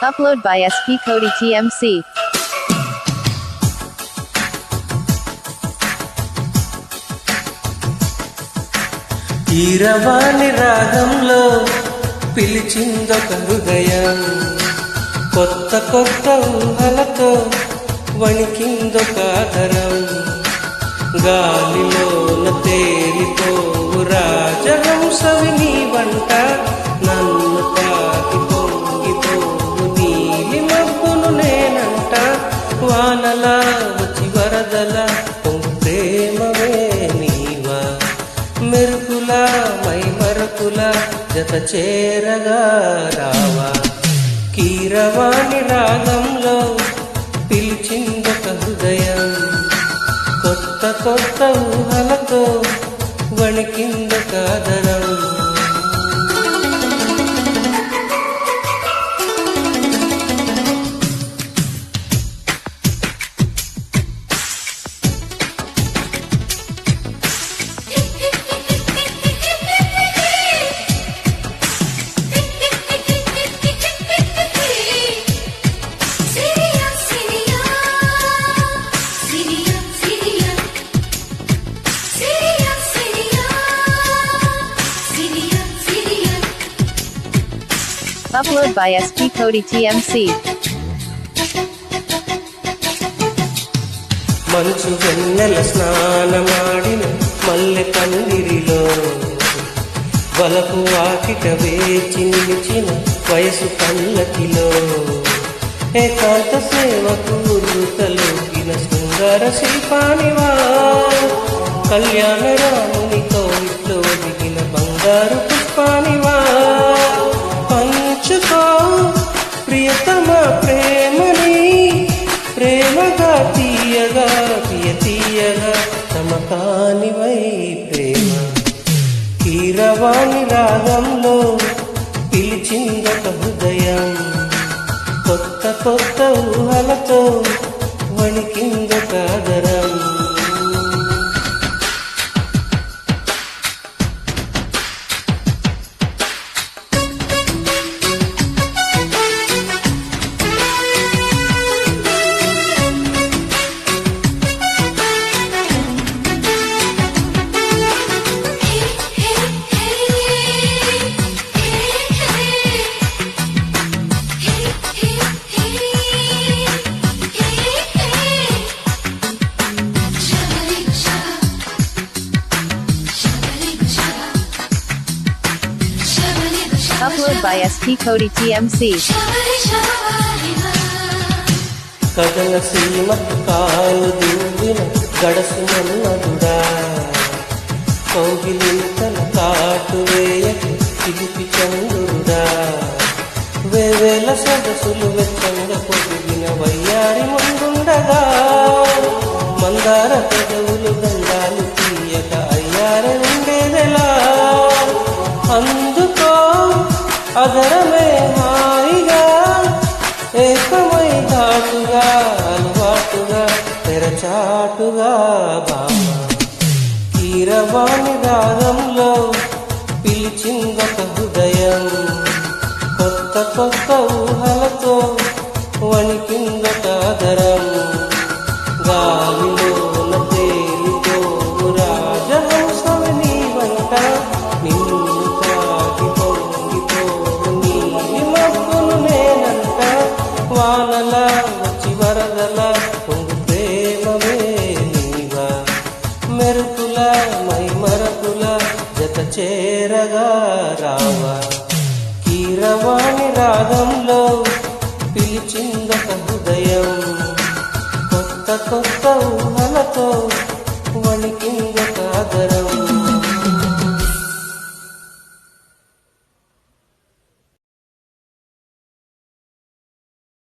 Upload by SP Cody TMC. ఈరవాణి రాగంలో పిలిచిందొక హృదయం, కొత్త కొత్త ఊహలతో వణికిందొక ఆదరం. గాలిలోన తేలిపోవు రాజహంసవి నీ వంట, నన్ను తాకి పొంగిపోవు నీలి మబ్బును నేనంట. వానలా వచ్చి వరదలా పొంగు ప్రేమవే నీవా, మెరుపులా మై మరపులా జత చేరగా రావా. కీరవాణి రాగంలో పిలిచిందొక హృదయం, కొత్త కొత్త ఊహలతో వణికిందొక ఆదరం. Upload by SP Cody TMC. మంచు వెన్నెల స్నానమాడిన మల్లె పందిరిలో, వలపు వాకిట వేచి నిలిచిన వయసు పల్లకిలో, ఏకాంత సేవకు తలూగిన శృంగార శిల్పానివా, కళ్యాణ రామునితో ఇట్లో దిగిన బంగారు పుష్పానివా. పంచుకో ప్రియతమ ప్రేమని, ప్రేమగా తీయగా తీయగా తమకానివై ప్రేమ. కీరవాణి రాగంలో పిలిచిందొక హృదయం, కొత్త కొత్త ఊహలతో వణికిందొక ఆదరం. Upload by SP Cody TMC. కథల సీమ కాలు దిండిన గడసు మన్మధుడా, కౌగిలింతల కాటు వేయకు చిలిపి చంద్రుడా. వేవేల సొగసులు వెచ్చంగా పొదిగిన వయ్యారి ముందుండగా, మందార పెదవులు గంధాలు తీయక అయ్యారే ఉండేదెలా. అందుకో అదరమే హాయిగా, ఏకమై ఘాటుగా అలవాటుగా తెరచాటుగా బామ. కీరవాణి రాగంలో పిలిచిందొక హృదయం, కొత్త కొత్త ఊహలతో వణికిందొక ఆదరం. గాలిలోన తేలిపోవు రాజహంసవి నీ వంట, నిన్ను తాకి పొంగిపోవు నీలి మబ్బును నేనంట. వానలా వచ్చి వరదలా పొంగు ప్రేమవే నీవా, మెరుపులా మై మరపులా జత చేరగా రావా. కీరవాణి రాగంలో పిలిచిందొక హృదయం, కొత్త కొత్త ఊహలతో